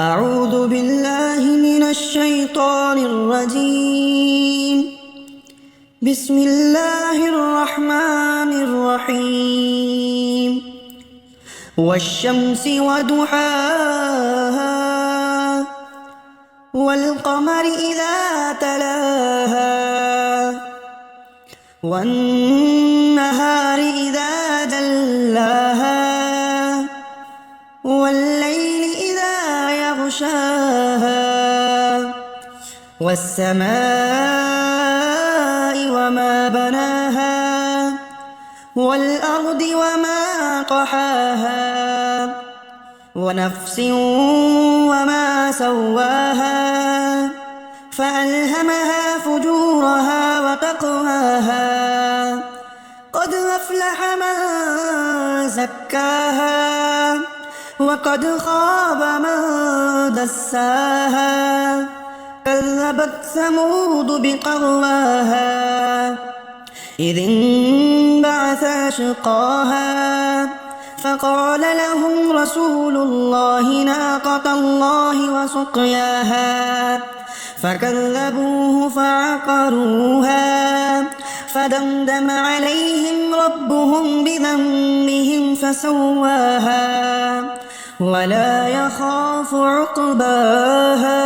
أعوذ بالله من الشيطان الرجيم. بسم الله الرحمن الرحيم. والشمس وضحاها والقمر إذا تلاها والنهار إذا جلاها والليل إذا يغشاها والسماء وما بناها والأرض وما طحاها ونفس وما سواها فألهمها فجورها وتقواها قد أفلح من زكاها وقد خاب من دساها كذبت ثمود بطغواها إذ انبعث أشقاها فقال لهم رسول الله ناقة الله وسقياها فكذبوه فعقروها فدمدم عليهم ربهم بذنبهم فسواها ولا يخاف عقباها.